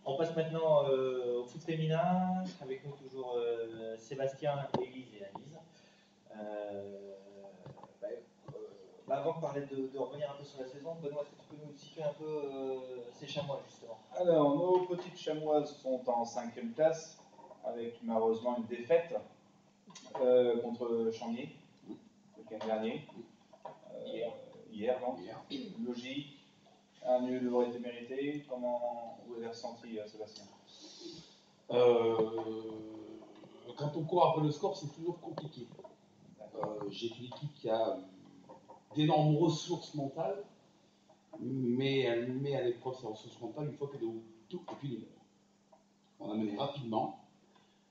On passe maintenant au foot féminin, avec nous toujours Sébastien, Élise et Anise. Bah, avant de parler de revenir un peu sur la saison, Benoît, est-ce que tu peux nous situer un peu ces chamois justement? Alors, nos petites chamoises sont en 5e classe, avec malheureusement une défaite contre Chambly, le week-end dernier. Hier, donc. Logique. Un nul aurait été mérité. Comment vous avez ressenti, Sébastien? Quand on court après le score, c'est toujours compliqué. J'ai une équipe qui a d'énormes ressources mentales, mais elle met à l'épreuve ses ressources mentales une fois qu'elle est au tout depuis les murs. On a mené rapidement.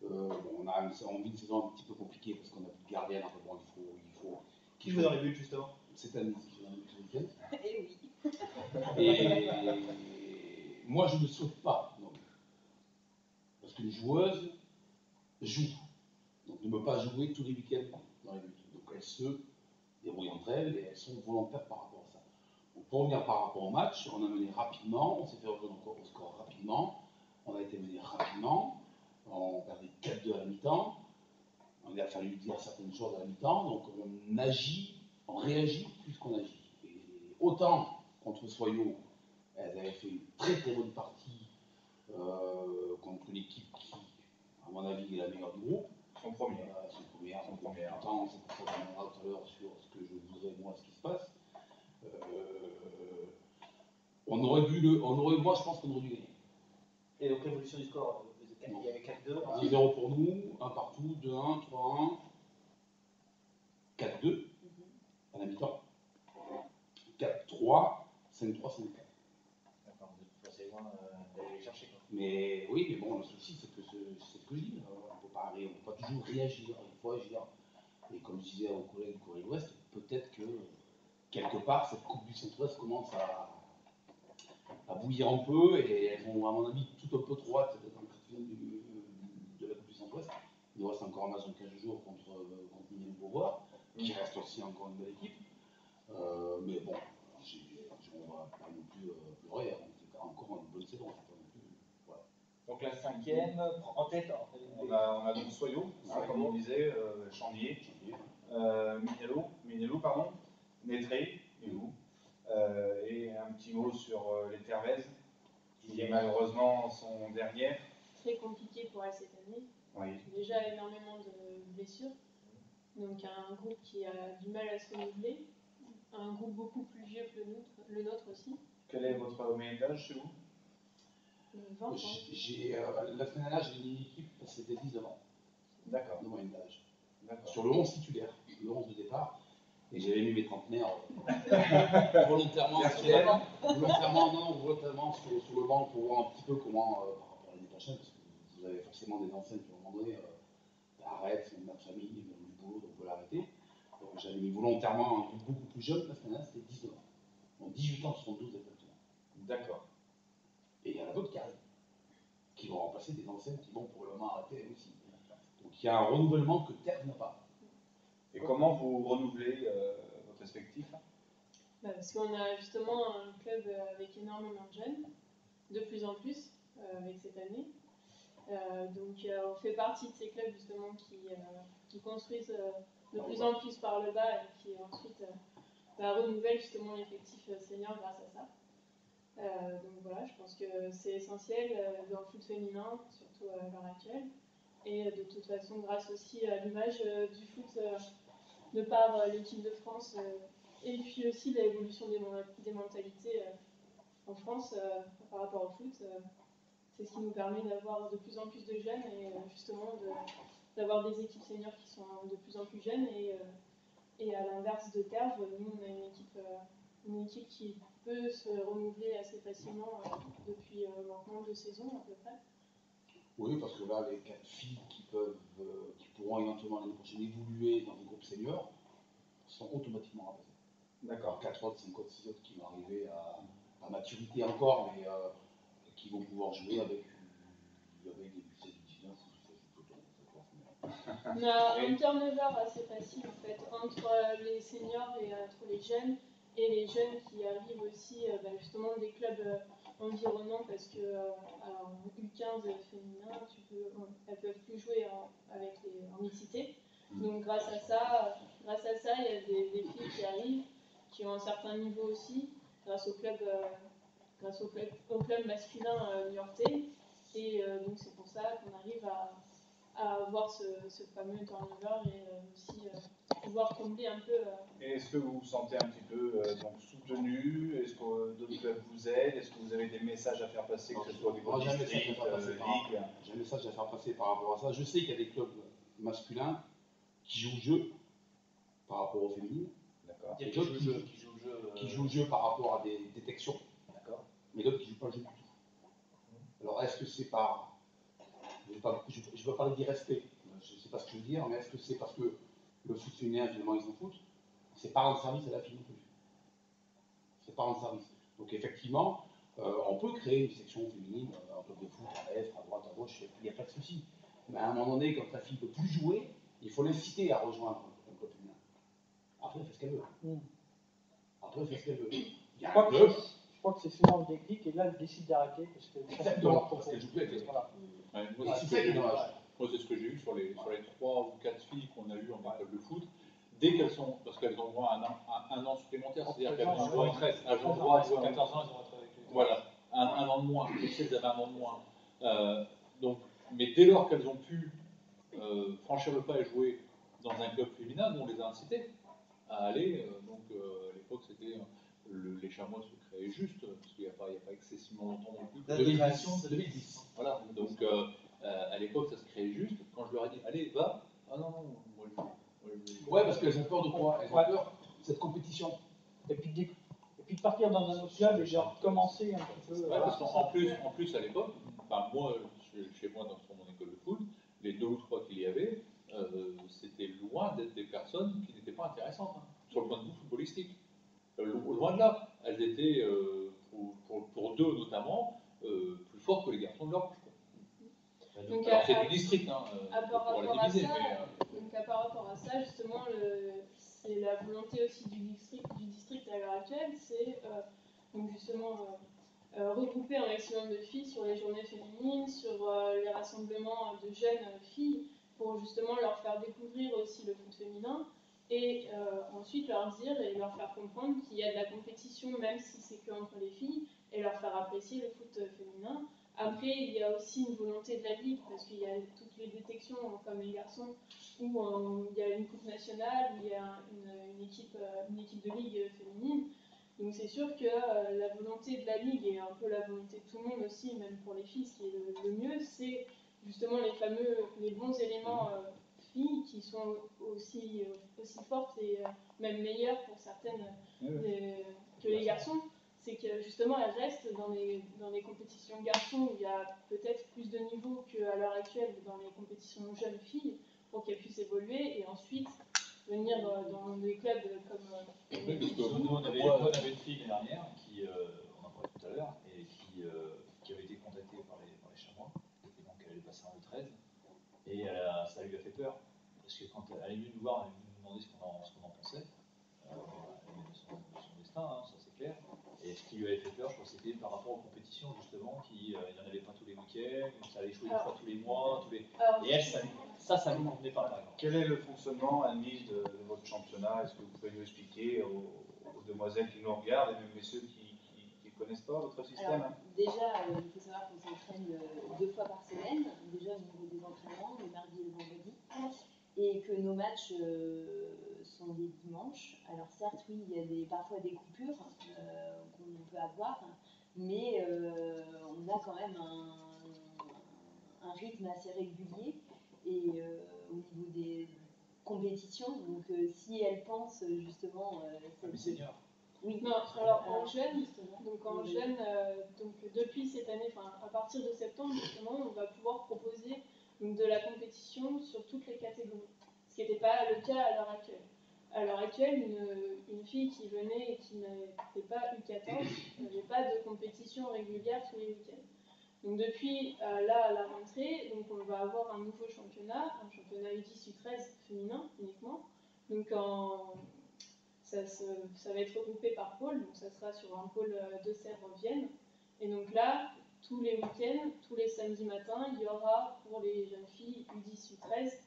On a envie de saison un petit peu compliquée parce qu'on a plus de gardien. Bon, il faut. Qui joue dans les buts justement? C'est Anise qui joue dans les buts ce week-end. Eh oui. Et moi, je ne saute pas non plus. Parce qu'une joueuse joue. Donc, ne peut pas jouer tous les week-ends dans les buts. Donc, elles se débrouillent entre elles et elles sont volontaires par rapport à ça. Donc, pour revenir par rapport au match, on a mené rapidement, on s'est fait rejoindre encore au score rapidement, on a été mené rapidement, on perdait 4-2 à la mi-temps, il a fallu dire certaines choses à la mi-temps, donc on agit, on réagit plus qu'on agit. Et autant contre Soyaux, elles avaient fait une très très bonne partie contre une équipe qui, à mon avis, est la meilleure du groupe. Son premier. Son première. C'est pour ça qu'on reviendra tout à l'heure sur ce que je voudrais, moi, ce qui se passe. Moi, je pense qu'on aurait dû gagner. Et donc l'évolution du score, il y avait 4-2. 1-0 pour nous, 1 partout, 2-1, 3-1, 4-2 à la mi-temps, 4-3, 5-3, 5-4. D'accord, vous êtes forcément loin d'aller les chercher. Quoi. Mais oui, mais bon, le souci, c'est ce que je dis. On ne peut pas toujours réagir, il faut agir. Et comme je disais aux collègues du Corée de l'Ouest, peut-être que quelque part, cette Coupe du Centre-Ouest commence à bouillir un peu et elles ont, à mon avis, tout un peu trop hâte d'être en quatrième de la Coupe du Centre-Ouest. Il nous reste encore un match dans 15 jours contre Mignon Beauvoir, qui reste aussi encore une belle équipe. Mais bon, on ne va pas non plus pleurer, on fait encore une bonne saison. Voilà. Donc la 5e, en tête. On a donc Soyaux, comme on disait, Chambly, Minello, Nétré, et un petit mot sur les Tervaises, qui est malheureusement son dernière. Très compliqué pour elle cette année. Oui. Déjà énormément de blessures. Donc un groupe qui a du mal à se renouveler. Un groupe beaucoup plus vieux que le nôtre aussi. Quel est votre moyen d'âge chez vous? 20 ans. La semaine dernière, j'ai une équipe, c'était 19 ans. D'accord. De moyenne d'âge. Sur le 11 titulaire, le 11 de départ. Et j'avais mis mes trentenaires volontairement sur le banc pour voir un petit peu comment, par rapport à l'année prochaine, parce que vous avez forcément des anciennes qui, à un moment donné, arrêtent, c'est notre famille, ils ont du boulot, donc on peut l'arrêter. Donc j'avais mis volontairement un groupe beaucoup plus jeune, la semaine dernière, c'était 19 ans. Donc 18 ans, 72 exactement. D'accord. Et il y en a d'autres qui arrivent, qui vont remplacer des anciennes qui vont pour le moment arrêter aussi. Donc il y a un renouvellement que Terre n'a pas. Et comment vous renouvelez votre effectif? Parce qu'on a justement un club avec énormément de jeunes, de plus en plus avec cette année. Donc on fait partie de ces clubs justement qui construisent de plus en plus par le bas et qui ensuite renouvellent justement l'effectif senior grâce à ça. Donc voilà, je pense que c'est essentiel dans le foot féminin, surtout à l'heure actuelle. Et de toute façon, grâce aussi à l'image du foot de par l'équipe de France et puis aussi l'évolution des mentalités en France par rapport au foot. C'est ce qui nous permet d'avoir de plus en plus de jeunes et justement d'avoir des équipes seniors qui sont de plus en plus jeunes. Et à l'inverse de Terve, nous on a une équipe qui peut se renouveler assez facilement depuis maintenant 2 saisons à peu près. Oui, parce que là, les 4 filles qui pourront éventuellement l'année prochaine évoluer dans des groupes seniors sont automatiquement remplacées. D'accord. 4 autres, 5 autres, 6 autres qui vont arriver à maturité encore, mais qui vont pouvoir jouer avec des 16 19 ou 16 On a un turnover assez facile en fait entre les seniors et entre les jeunes et les jeunes qui arrivent aussi justement des clubs environnants parce que en U15 féminin, elles peuvent plus jouer en mixité. Donc grâce à ça, il y a des filles qui arrivent, qui ont un certain niveau aussi, grâce au club masculin niortais. Et donc c'est pour ça qu'on arrive à avoir ce fameux turnover et aussi pouvoir combler un peu. Et est-ce que vous vous sentez un petit peu donc soutenu? Est-ce que d'autres clubs vous aident? Est-ce que vous avez des messages à faire passer, que ce soit au niveau district, ligue? J'ai un message à faire passer par rapport à ça. Je sais qu'il y a des clubs masculins qui jouent le jeu par rapport aux féminines. D'accord. Il y a d'autres qui jouent le jeu par rapport à des détections. D'accord. Mais d'autres qui ne jouent pas le jeu du tout. Alors est-ce que c'est par... Je ne veux pas dire respect, je ne sais pas ce que je veux dire, mais est-ce que c'est parce que le foot féminin, finalement, ils s'en foutent? C'est pas rendre service à la fille non plus. C'est pas rendre service. Donc effectivement, on peut créer une section féminine en club de foot, à l'est, à droite, à gauche, il n'y a pas de souci. Mais à un moment donné, quand la fille ne peut plus jouer, il faut l'inciter à rejoindre un club féminin. Après, elle fait ce qu'elle veut. Après, elle fait ce qu'elle veut. Il y a un club. Je crois que c'est souvent le déclic et là, elle décide d'arrêter parce que. Exactement, parce qu'elle joue plus avec les Voilà. Moi, c'est ce que j'ai eu sur les 3 ou 4 filles qu'on a eues en club de foot. Dès qu'elles sont, parce qu'elles ont droit à un an supplémentaire, c'est-à-dire qu'elles ont droit à 14 ans, elles vont être avec les. Voilà, un an de moins. Je sais qu'elles avaient un an de moins. Donc, mais dès lors qu'elles ont pu franchir le pas et jouer dans un club féminin, nous on les a incités à aller. À l'époque, c'était les chamois se créaient juste, parce qu'il n'y a pas excessivement longtemps non plus. 2010. Voilà, donc à l'époque, ça se créait juste. Quand je leur ai dit, allez, va, ah non, moi je. Ouais, parce qu'elles ont peur de quoi? Elles ont peur de cette compétition. Et puis de partir dans un autre club et de recommencer un petit peu. Ouais, parce qu'en plus à l'époque, moi, chez moi, sur mon école de foot, les 2 ou 3 qu'il y avait, c'était loin d'être des personnes qui n'étaient pas intéressantes, hein, sur le point de vue footballistique. Loin de là, elles étaient, pour 2 notamment, plus fortes que les garçons de leur âge. Donc, alors c'est du district, hein, par pour rapport la à diviser, ça, mais. donc par rapport à ça, justement, c'est la volonté aussi du district à l'heure actuelle, c'est donc justement regrouper un maximum de filles sur les journées féminines, sur les rassemblements de jeunes filles, pour justement leur faire découvrir aussi le foot féminin, et ensuite leur dire et leur faire comprendre qu'il y a de la compétition, même si c'est que entre les filles, et leur faire apprécier le foot féminin. Après, il y a aussi une volonté de la Ligue, parce qu'il y a toutes les détections, comme les garçons, où il y a une coupe nationale, où il y a une équipe de Ligue féminine. Donc c'est sûr que la volonté de la Ligue, et un peu la volonté de tout le monde aussi, même pour les filles, ce qui est le mieux, c'est justement les bons éléments filles, qui sont aussi fortes et même meilleures pour certaines que les garçons. C'est que justement elles restent dans les compétitions garçons où il y a peut-être plus de niveau qu'à l'heure actuelle dans les compétitions jeunes filles, pour qu'elles puissent évoluer et ensuite venir dans des clubs comme. Oui, parce que nous on avait une fille l'année dernière qui, on en parlait tout à l'heure, et qui avait été contactée par les chamois, et donc elle est passée en U13, et ça lui a fait peur, parce que quand elle est venue nous voir, elle est venue nous demander ce qu'on en pensait. Elle aimait son destin, hein, ça c'est clair. Et ce qui lui avait fait peur, je crois, c'était par rapport aux compétitions, justement, il n'y en avait pas tous les week-ends, ça allait jouer une fois tous les mois, et elle, ça lui convenait pas, par exemple. Quel est le fonctionnement, Anne-Lise, de votre championnat? Est-ce que vous pouvez nous expliquer aux demoiselles qui nous regardent, et même messieurs qui ne connaissent pas votre système? Alors, déjà, il faut savoir qu'on s'entraîne 2 fois par semaine, déjà au niveau des entraînements, le mardi et le vendredi, et que nos matchs sont des dimanches. Alors certes, oui, il y a parfois des coupures qu'on peut avoir, mais on a quand même un rythme assez régulier et au niveau des compétitions. Donc si elles pensent justement... Les seniors. Oui. Non, alors en jeune, donc depuis cette année, enfin à partir de septembre justement, on va pouvoir proposer donc, de la compétition sur toutes les catégories, ce qui n'était pas le cas à l'heure actuelle. À l'heure actuelle, une fille qui venait et qui n'était pas U14 n'avait pas de compétition régulière tous les week-ends. Donc depuis là à la rentrée, donc on va avoir un nouveau championnat, un championnat U10 U13 féminin uniquement. Donc ça va être regroupé par pôle, donc ça sera sur un pôle de Sèvres-Vienne. Et donc là, tous les week-ends, tous les samedis matins, il y aura pour les jeunes filles U10, U13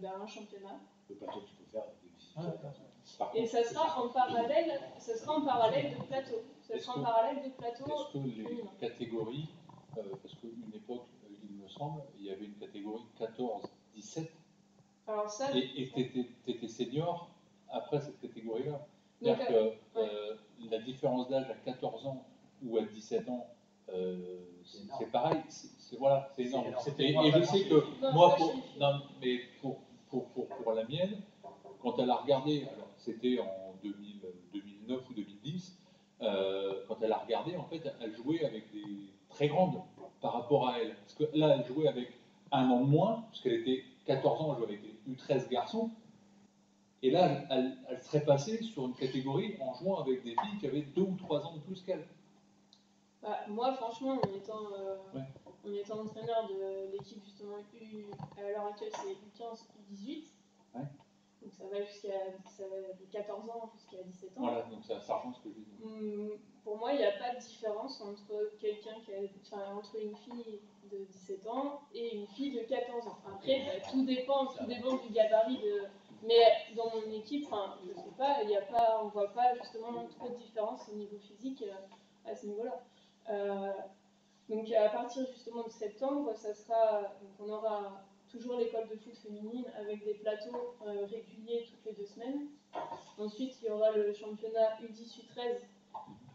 un championnat. Le plateau qu'il faut faire avec des visites. Et ça sera en parallèle de plateau. Ça sera en parallèle de plateau. Est-ce que les catégories, parce qu'à une époque, il me semble, il y avait une catégorie 14-17, Alors ça, et tu étais senior après cette catégorie-là. C'est-à-dire que la différence d'âge à 14 ans ou à 17 ans, c'est pareil, c'est énorme. Et je sais que moi, pour la mienne, quand elle a regardé, alors c'était en 2009 ou 2010, quand elle a regardé, en fait, elle jouait avec des très grandes par rapport à elle. Parce que là, elle jouait avec un an de moins, parce qu'elle était 14 ans, elle jouait avec des U13 garçons. Et là, elle serait passée sur une catégorie en jouant avec des filles qui avaient 2 ou 3 ans de plus qu'elle. Moi, franchement, en étant entraîneur de l'équipe, justement, à l'heure actuelle, c'est U15, U18. Ouais. Donc ça va de 14 ans jusqu'à 17 ans. Voilà, donc ça rejoint ce que je dis. Pour moi, il n'y a pas de différence entre entre une fille de 17 ans et une fille de 14 ans. Après, tout dépend du gabarit de. Mais dans mon équipe, je ne sais pas, on ne voit pas justement trop de différence au niveau physique à ce niveau-là. Donc à partir justement de septembre, on aura toujours l'école de foot féminine avec des plateaux réguliers toutes les 2 semaines. Ensuite, il y aura le championnat U10, U13.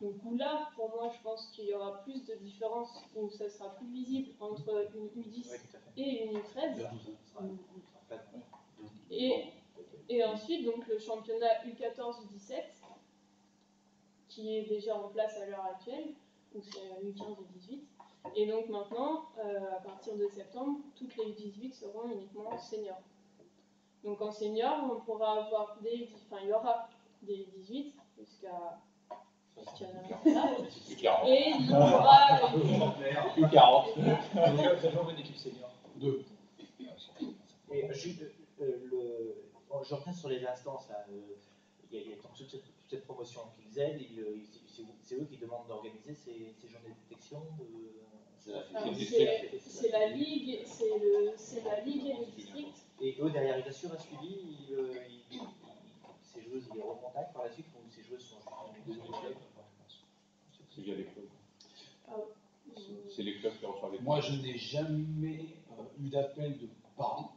Donc où là, pour moi, je pense qu'il y aura plus de différence, où ça sera plus visible entre une U10 et une U13. Et ensuite, donc le championnat U14, U17, qui est déjà en place à l'heure actuelle, où c'est U15, U18. Et donc maintenant, à partir de septembre, toutes les U18 seront uniquement seniors. Donc en senior, on pourra avoir il y aura des U18 jusqu'à et il y aura U40. Vous avez combien d'équipes seniors? 2. Et je reviens sur les instances. Là. Il y a toute cette promotion qu'ils aident. C'est eux qui demandent d'organiser ces journées de détection. C'est la ligue, c'est la ligue et le district. Et eux, derrière, ils assurent un suivi. Ces joueuses, ils les recontactent par la suite, ou ces joueuses sont juste C'est via les clubs. C'est les clubs qui reçoivent les. Moi, je n'ai jamais eu d'appel de parents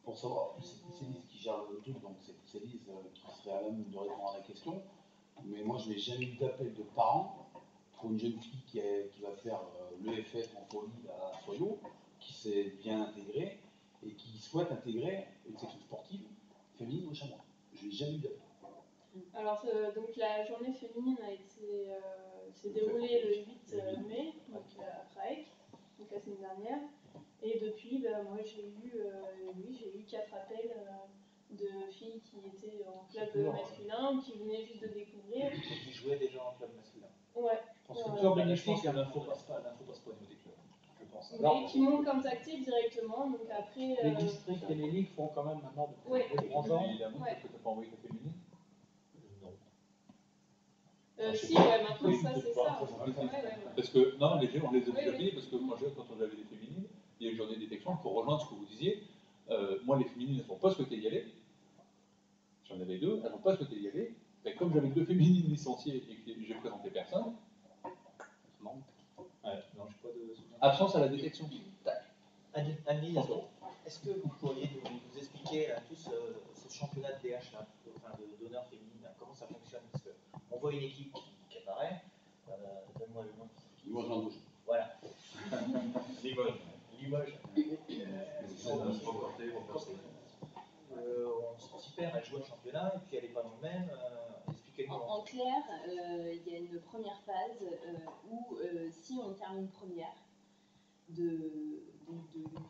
pour savoir. C'est Lise qui gère le truc, donc c'est Lise qui serait à même de répondre à la question. Mais moi, je n'ai jamais eu d'appel de parents pour une jeune fille qui va faire l'EFF en folie à Soyo, qui s'est bien intégrée et qui souhaite intégrer une section sportive féminine au Chamois. Je n'ai jamais eu d'appel. Alors, donc la journée féminine s'est déroulée le 8 mai, donc à Prague, donc la semaine dernière. Et depuis, moi j'ai eu 4 appels de filles qui étaient en club masculin, qui venaient juste de découvrir. et qui jouaient déjà en club masculin. Ouais. Je pense que l'info passe pas au niveau des clubs. Je pense. Mais qui m'ont contacté directement, donc après. Les districts et les ligues font quand même maintenant Ouais. depuis 3 ans. Évidemment, parce que tu n'as pas envoyé ta féminine. Non. Si, maintenant ça c'est ça. Parce que, non, on les a déjà payés, parce que moi, quand on avait des féminines, il y a une journée de détection, pour rejoindre ce que vous disiez, moi, les féminines, elles n'ont pas souhaité y aller. J'en avais 2, elles n'ont pas souhaité y aller. Et comme j'avais 2 féminines licenciées et que j'ai présenté personne, non. Non, je n'ai pas de souvenir. Absence à la détection. Annie, est-ce que vous pourriez nous expliquer à tous ce championnat de DH, là, d'honneur féminine, là, comment ça fonctionne? Parce qu'on voit une équipe qui apparaît, donne-moi le nom. Limoges Embauche. Voilà. Limoges. On s'y perd, elle joue un championnat et puis elle n'est pas dans le même. Expliquez-nous. En clair, il y a une première phase où si on termine première du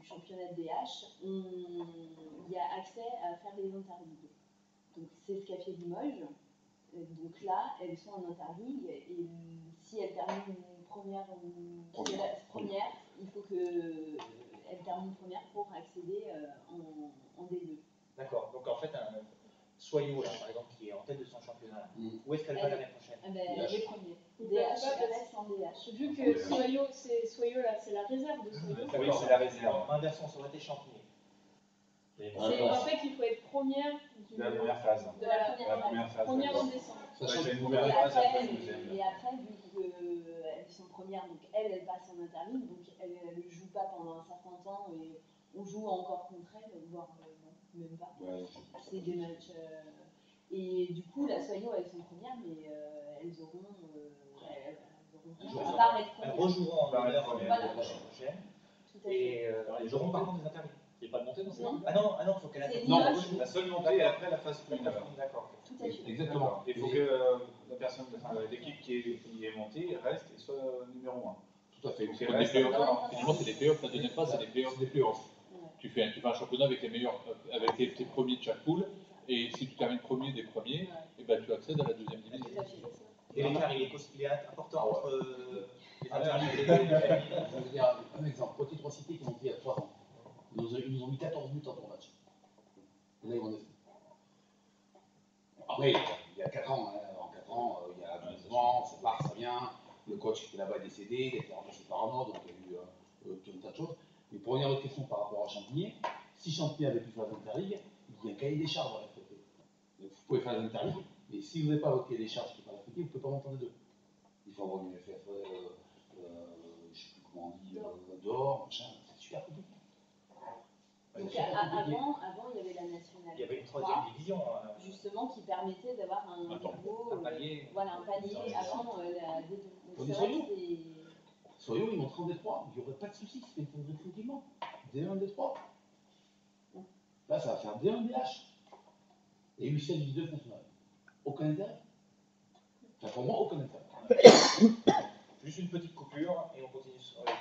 championnat de DH, il y a accès à faire des interligues. Donc c'est ce qu'a fait Limoges. Donc là, elles sont en interligue et si elles terminent première, il faut qu'elles terminent première pour accéder en D2. D'accord, donc en fait, Soyo, là, par exemple, qui est en tête de son championnat, Mm. où est-ce qu'elle va l'année prochaine? Ah ben, DH. les premiers. Donc, DH, c'est pas elle parce- reste en DH. Vu que Soyo là, c'est la réserve de Soyo. Oui, c'est la réserve. En inversant, ça aurait été Champigny. Et bon, Ouais. En fait, il faut être première De la première phase. De la De la première phase. première en décembre. Sachant j'ai une que première Et phase, après après, une deuxième. et après, vu qu'elles sont premières, donc elle passe en interligne, donc elle ne joue pas pendant un certain temps et on joue encore contre elle, voire non, même pas. Ouais, C'est des matchs. Et du coup, la Soyo, elles sont premières, mais elles auront. Elles joueront. À part être Elles premières. rejoueront en Par honneur première. la Voilà. semaine prochaine. Tout à fait. Et elles auront par contre des interviews. il n'y a pas de montée dans ça Non. Ah non, faut qu'elle C'est attende. Non. l'image. La seule montée est après la phase 1. D'accord. Tout à fait. Exactement. Il faut que la personne, enfin, l'équipe qui est montée reste et soit numéro 1. Tout à fait. Donc, elle Comme des reste playoffs. encore. Finalement, c'est des playoffs. La deuxième phase, c'est des playoffs. C'est des playoffs. Ouais. Tu fais un championnat avec les meilleurs, avec tes premiers de chaque poule. Et si tu termines premier des premiers, et ben, tu accèdes à la deuxième division. Tout à fait. Et l'écart, il est important Ah ouais. entre les Ah, interviews je et vais les vous dire un exemple. Poitiers 3 Cités qui ont monté il y a 3 ans. Ils nous ont mis 14 buts en 3 matchs. Et là, ils vont descendre. Après, il y a 4 ans, hein, en 4 ans, il y a du mouvement, ça part, ça vient. Le coach qui était là-bas est décédé, il a été remplacé par un autre, donc il y a eu tout un tas de choses. Mais pour revenir à votre question par rapport à Champigny, si Champigny avait pu faire l'Interligue, il y a un cahier des charges à respecter. Donc vous pouvez faire l'Interligue, mais si vous n'avez pas votre cahier des charges qui n'est pas respecté, vous ne pouvez pas monter en deux. Il faut avoir une FF, je ne sais plus comment on dit, dehors, machin, c'est super compliqué. Donc C'est super compliqué. avant, il y avait la nationale. Il y avait une troisième division. Justement, qui permettait d'avoir un niveau. Un palier. Voilà, un palier avant la D2. On Donc est c'est vrai sur que c'est. Soyons, ils montent en D3, il n'y aurait pas de soucis, c'est une tranquillement. D1, D3. Là, ça va faire D1, DH. Et 8 sièges du 2 national. Aucun intérêt. Enfin, pour moi, aucun intérêt. Juste une petite coupure et on continue sur les